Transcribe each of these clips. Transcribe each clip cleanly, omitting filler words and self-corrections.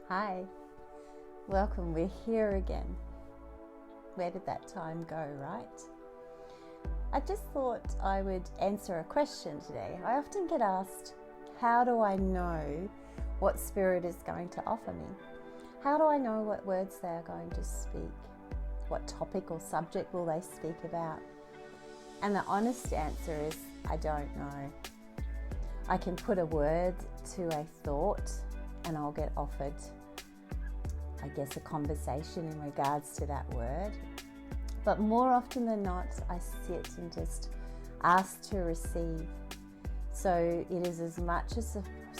Hi, welcome. We're here again. Where did that time go, right? I just thought I would answer a question today. I often get asked, how do I know what Spirit is going to offer me? How do I know what words they are going to speak? What topic or subject will they speak about? And the honest answer is, I don't know. I can put a word to a thought and I'll get offered, I guess, a conversation in regards to that word. But more often than not, I sit and just ask to receive. So it is as much a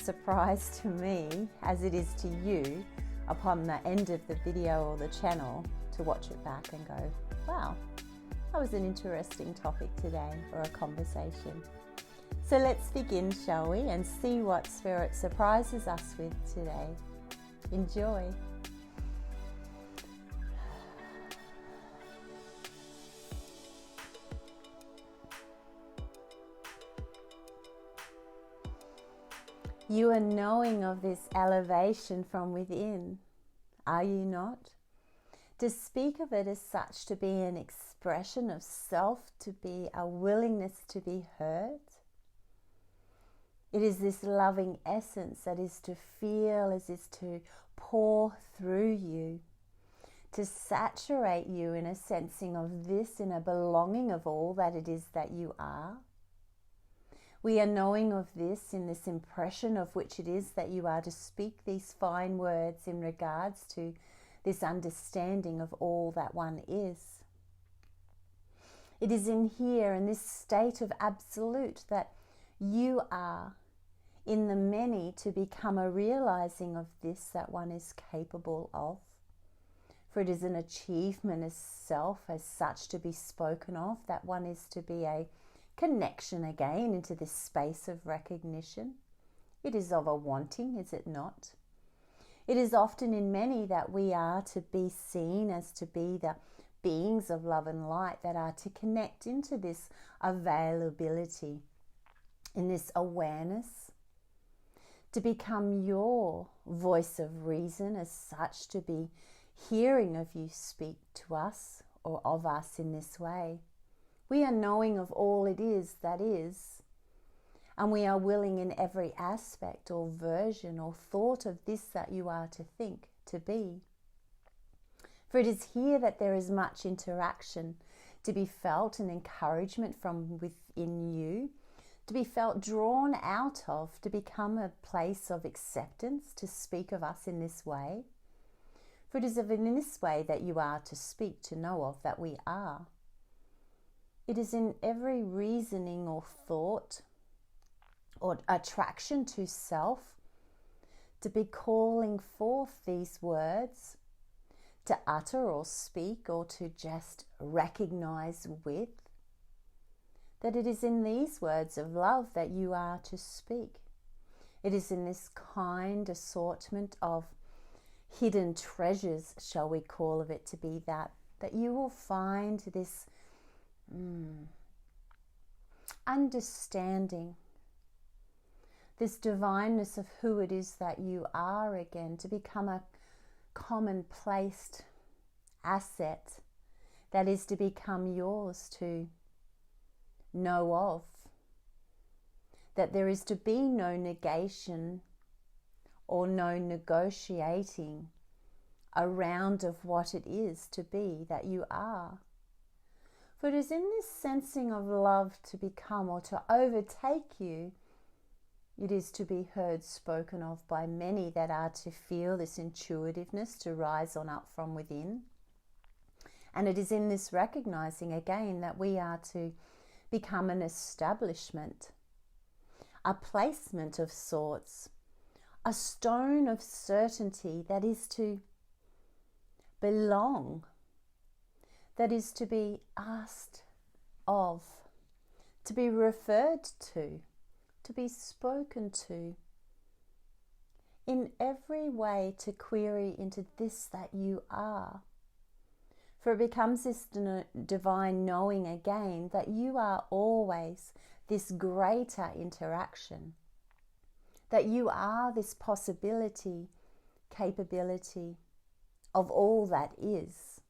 surprise to me as it is to you upon the end of the video or the channel to watch it back and go, wow, that was an interesting topic today, or a conversation. So let's begin, shall we, and see what Spirit surprises us with today. Enjoy. You are knowing of this elevation from within, are you not? To speak of it as such, to be an expression of self, to be a willingness to be heard. It is this loving essence that is to feel, as is to pour through you, to saturate you in a sensing of this, in a belonging of all that it is that you are. We are knowing of this in this impression of which it is that you are to speak these fine words in regards to this understanding of all that one is. It is in here, in this state of absolute, that you are in the many to become a realizing of this that one is capable of. For it is an achievement as self, as such, to be spoken of, that one is to be a connection again into this space of recognition. It is of a wanting, is it not? It is often in many that we are to be seen as to be the beings of love and light that are to connect into this availability, in this awareness, to become your voice of reason as such, to be hearing of you speak to us or of us in this way. We are knowing of all it is that is, and we are willing in every aspect or version or thought of this that you are to think, to be. For it is here that there is much interaction to be felt, and encouragement from within you, to be felt, drawn out of, to become a place of acceptance, to speak of us in this way. For it is in this way that you are to speak, to know of that we are. It is in every reasoning or thought or attraction to self to be calling forth these words, to utter or speak or to just recognize with, that it is in these words of love that you are to speak. It is in this kind assortment of hidden treasures, shall we call of it to be, that you will find this understanding, this divineness of who it is that you are again, to become a commonplace asset that is to become yours to know of, that there is to be no negation or no negotiating around of what it is to be that you are. For it is in this sensing of love to become or to overtake you, it is to be heard spoken of by many that are to feel this intuitiveness to rise on up from within. And it is in this recognizing again that we are to become an establishment, a placement of sorts, a stone of certainty that is to belong, that is to be asked of, to be referred to be spoken to, in every way to query into this that you are. For it becomes this divine knowing again that you are always this greater interaction, that you are this possibility capability of all that is.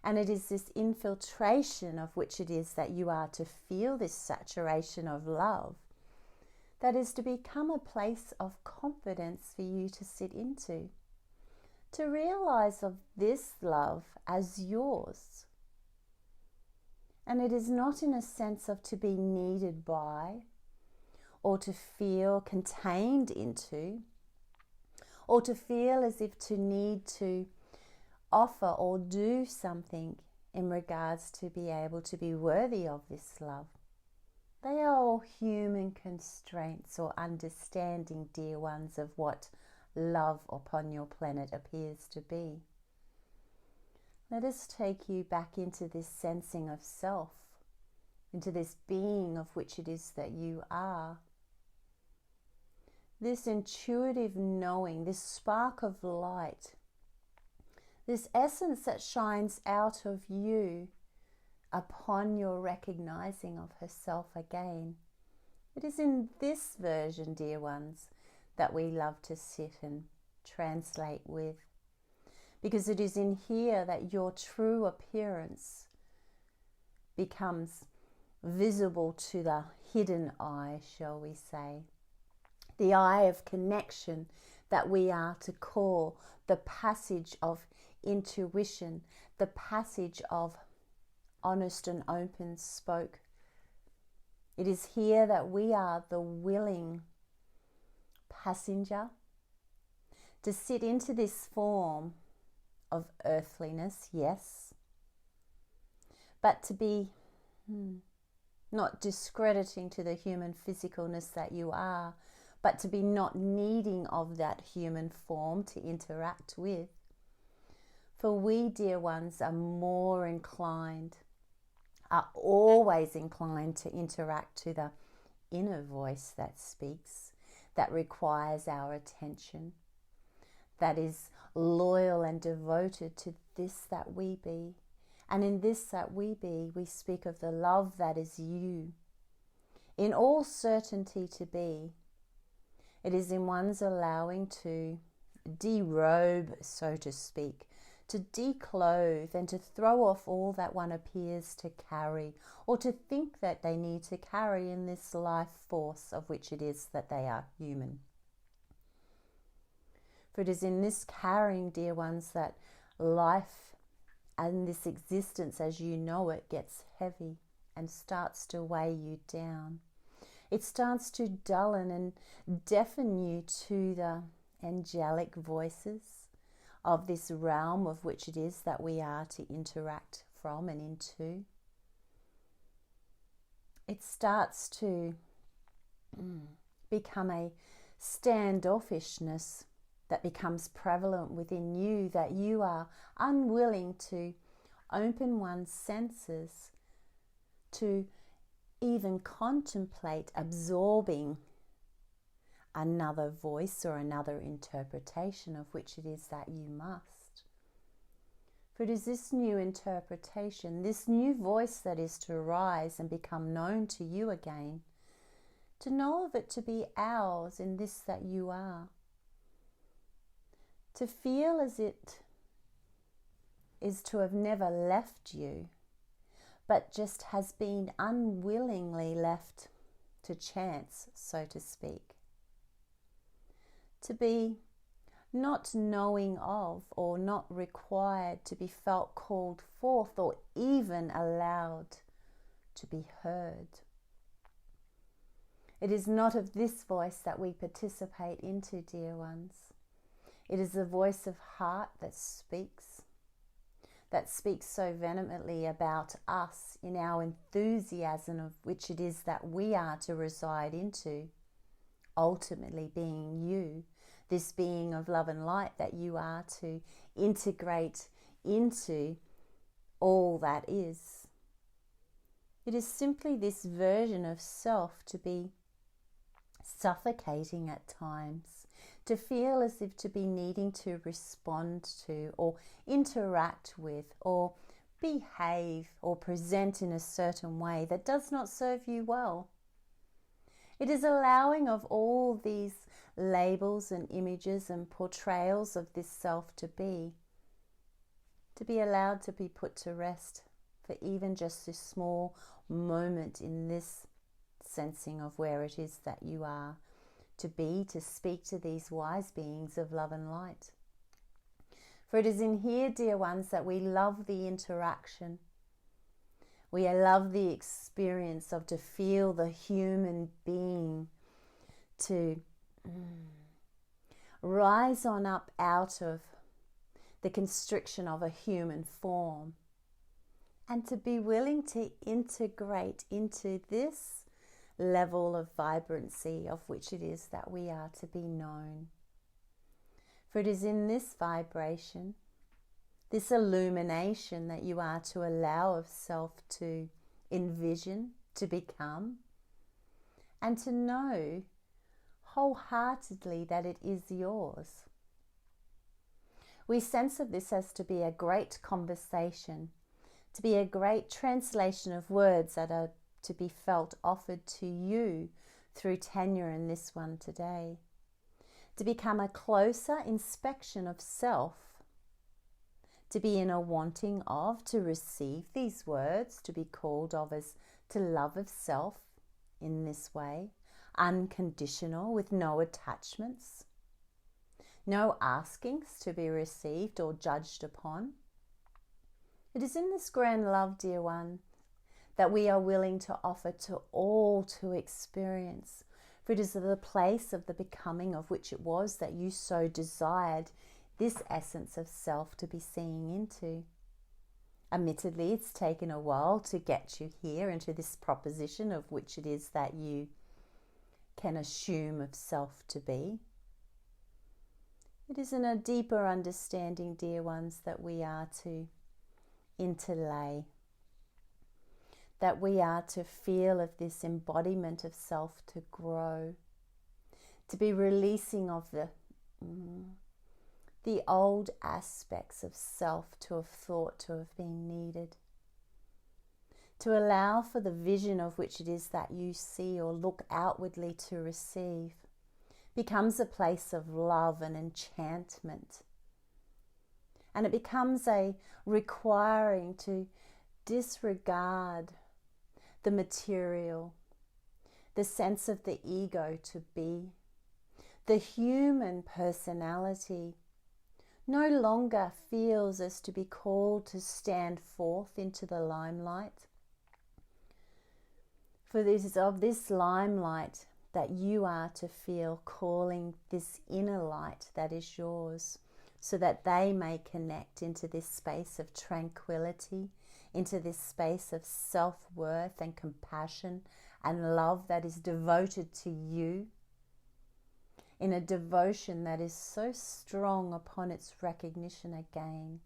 And it is this infiltration of which it is that you are to feel this saturation of love that is to become a place of confidence for you to sit into, to realize of this love as yours. And it is not in a sense of to be needed by, or to feel contained into, or to feel as if to need to offer or do something in regards to be able to be worthy of this love. They are all human constraints or understanding, dear ones, of what love upon your planet appears to be. Let us take you back into this sensing of self, into this being of which it is that you are. This intuitive knowing, this spark of light, this essence that shines out of you upon your recognizing of herself again. It is in this version, dear ones, that we love to sit and translate with, because it is in here that your true appearance becomes visible to the hidden eye, shall we say. The eye of connection that we are to call the passage of intuition, the passage of honest and open spoke. It is here that we are the willing passenger to sit into this form of earthliness, yes, but to be not discrediting to the human physicalness that you are, but to be not needing of that human form to interact with. For we, dear ones, are more inclined, are always inclined to interact to the inner voice that speaks, that requires our attention, that is loyal and devoted to this that we be. And in this that we be, we speak of the love that is you, in all certainty to be. It is in one's allowing to derobe, so to speak, to declothe and to throw off all that one appears to carry or to think that they need to carry in this life force of which it is that they are human. For it is in this carrying, dear ones, that life and this existence as you know it gets heavy and starts to weigh you down. It starts to dullen and deafen you to the angelic voices of this realm of which it is that we are to interact from and into. It starts to become a standoffishness that becomes prevalent within you, that you are unwilling to open one's senses to even contemplate absorbing another voice or another interpretation of which it is that you must. For it is this new interpretation, this new voice that is to arise and become known to you again, to know of it to be ours in this that you are, to feel as it is to have never left you, but just has been unwillingly left to chance, so to speak. To be not knowing of or not required to be felt called forth or even allowed to be heard. It is not of this voice that we participate into, dear ones. It is the voice of heart that speaks so vehemently about us in our enthusiasm of which it is that we are to reside into, ultimately being you, this being of love and light that you are to integrate into all that is. It is simply this version of self to be suffocating at times, to feel as if to be needing to respond to or interact with or behave or present in a certain way that does not serve you well. It is allowing of all these labels and images and portrayals of this self to be allowed to be put to rest for even just this small moment in this sensing of where it is that you are to be, to speak to these wise beings of love and light. For it is in here, dear ones, that we love the interaction. We love the experience of to feel the human being, to rise on up out of the constriction of a human form, and to be willing to integrate into this level of vibrancy of which it is that we are to be known. For it is in this vibration, this illumination, that you are to allow of self to envision, to become, and to know wholeheartedly that it is yours. We sense of this as to be a great conversation, to be a great translation of words that are to be felt offered to you through Tanya in this one today, to become a closer inspection of self, to be in a wanting of, to receive these words, to be called of as to love of self in this way, unconditional, with no attachments, no askings to be received or judged upon. It is in this grand love, dear one, that we are willing to offer to all to experience. For it is the place of the becoming of which it was that you so desired this essence of self to be seeing into. Admittedly, it's taken a while to get you here into this proposition of which it is that you can assume of self to be. It is in a deeper understanding, dear ones, that we are to interlay, that we are to feel of this embodiment of self to grow, to be releasing of the old aspects of self to have thought to have been needed, to allow for the vision of which it is that you see or look outwardly to receive becomes a place of love and enchantment. And it becomes a requiring to disregard the material, the sense of the ego to be, the human personality no longer feels as to be called to stand forth into the limelight. For it is of this limelight that you are to feel calling this inner light that is yours, so that they may connect into this space of tranquility, into this space of self-worth and compassion and love that is devoted to you, in a devotion that is so strong upon its recognition again,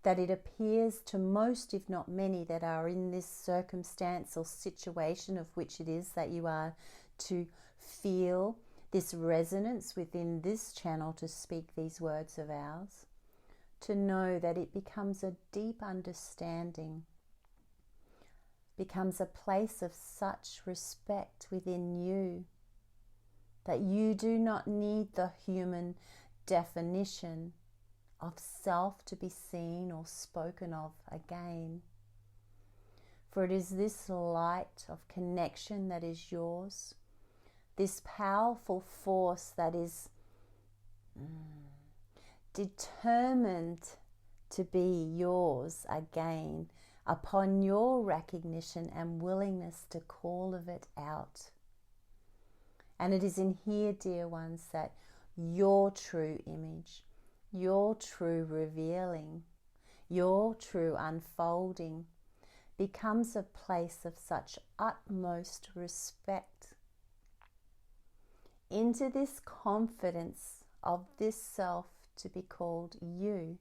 that it appears to most, if not many, that are in this circumstance or situation of which it is that you are to feel this resonance within this channel to speak these words of ours, to know that it becomes a deep understanding, becomes a place of such respect within you, that you do not need the human definition of self to be seen or spoken of again. For it is this light of connection that is yours, this powerful force that is determined to be yours again upon your recognition and willingness to call of it out. And it is in here, dear ones, that your true image, your true revealing, your true unfolding becomes a place of such utmost respect. Into this confidence of this self to be called you.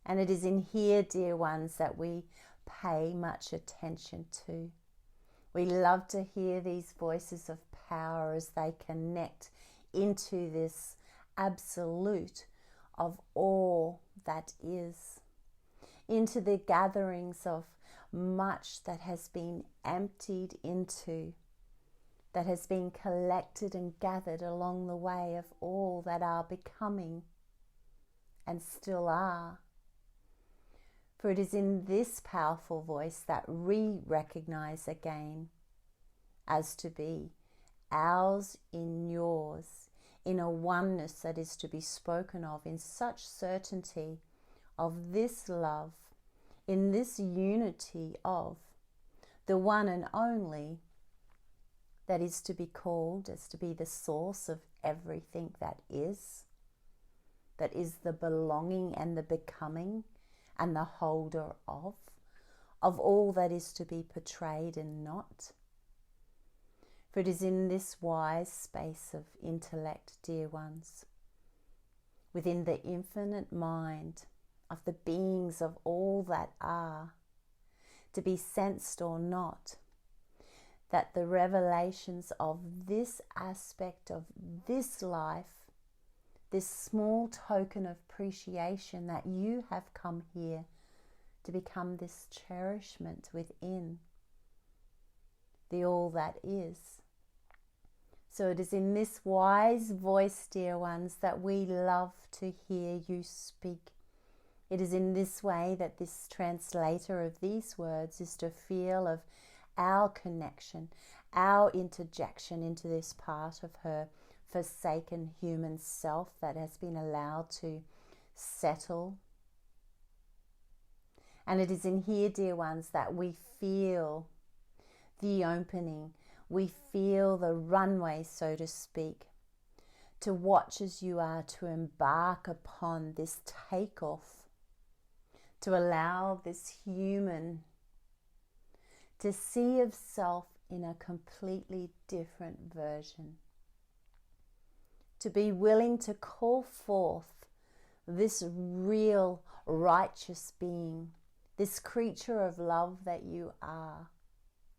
And it is in here, dear ones, that we pay much attention to. We love to hear these voices of power as they connect into this absolute of all that is, into the gatherings of much that has been emptied into, that has been collected and gathered along the way of all that are becoming and still are. For it is in this powerful voice that we recognize again as to be ours in yours, in a oneness that is to be spoken of in such certainty of this love, in this unity of the one and only that is to be called as to be the source of everything that is the belonging and the becoming and the holder of all that is to be portrayed and not. For it is in this wise space of intellect, dear ones, within the infinite mind of the beings of all that are, to be sensed or not, that the revelations of this aspect of this life, this small token of appreciation that you have come here to become this cherishment within the all that is. So it is in this wise voice, dear ones, that we love to hear you speak. It is in this way that this translator of these words is to feel of our connection, our interjection into this part of her forsaken human self that has been allowed to settle. And it is in here, dear ones, that we feel the opening, we feel the runway, so to speak, to watch as you are to embark upon this takeoff, to allow this human to see of self in a completely different version, to be willing to call forth this real righteous being, this creature of love that you are,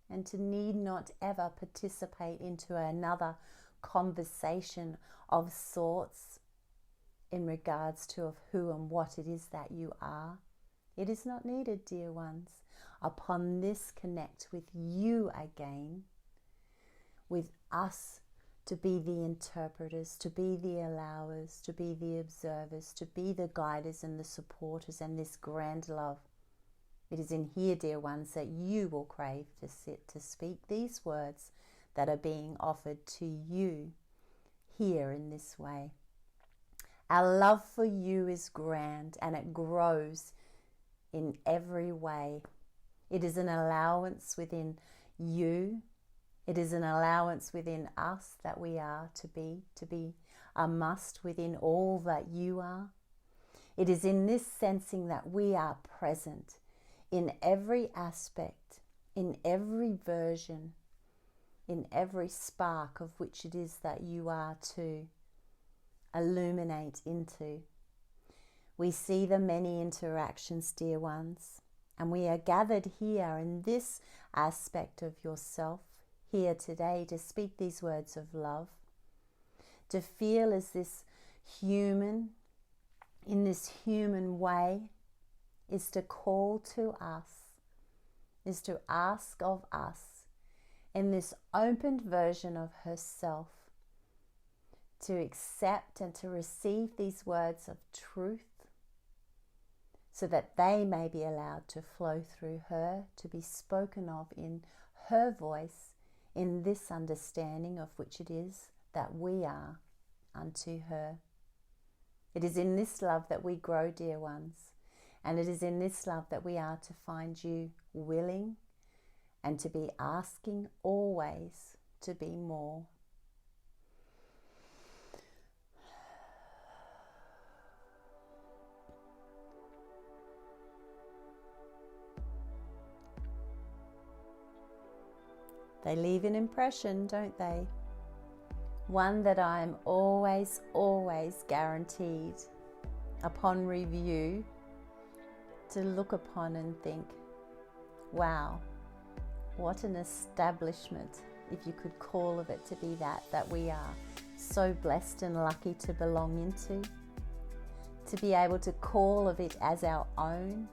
and to need not ever participate into another conversation of sorts in regards to of who and what it is that you are. It is not needed, dear ones. Upon this connect with you again, with us, to be the interpreters, to be the allowers, to be the observers, to be the guiders and the supporters and this grand love. It is in here, dear ones, that you will crave to sit to speak these words that are being offered to you here in this way. Our love for you is grand and it grows in every way. It is an allowance within you. It is an allowance within us that we are to be a must within all that you are. It is in this sensing that we are present in every aspect, in every version, in every spark of which it is that you are to illuminate into. We see the many interactions, dear ones, and we are gathered here in this aspect of yourself, here today to speak these words of love, to feel as this human, in this human way, is to call to us, is to ask of us in this opened version of herself to accept and to receive these words of truth so that they may be allowed to flow through her, to be spoken of in her voice, in this understanding of which it is that we are unto her. It is in this love that we grow, dear ones. And it is in this love that we are to find you willing and to be asking always to be more. They leave an impression, don't they? One that I am always guaranteed upon review to look upon and think, wow, what an establishment, if you could call of it to be that we are so blessed and lucky to belong into, to be able to call of it as our own,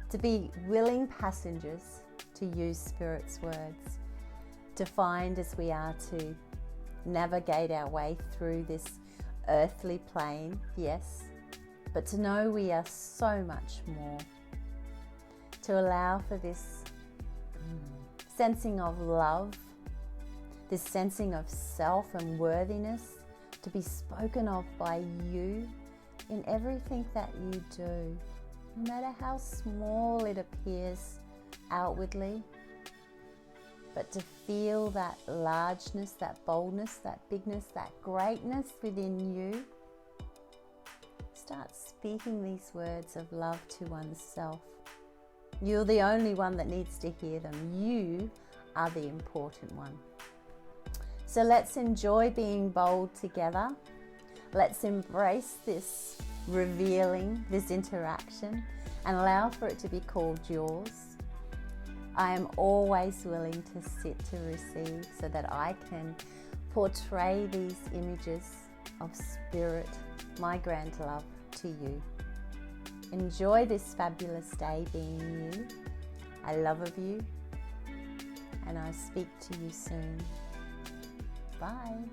to be willing passengers, to use Spirit's words, defined as we are to navigate our way through this earthly plane, yes, but to know we are so much more. To allow for this sensing of love, this sensing of self and worthiness to be spoken of by you in everything that you do, no matter how small it appears outwardly, but to feel that largeness, that boldness, that bigness, that greatness within you. Start speaking these words of love to oneself. You're the only one that needs to hear them. You are the important one. So let's enjoy being bold together. Let's embrace this revealing, this interaction, and allow for it to be called yours. I am always willing to sit to receive so that I can portray these images of spirit, my grand love, to you. Enjoy this fabulous day being you. I love of you, and I speak to you soon. Bye.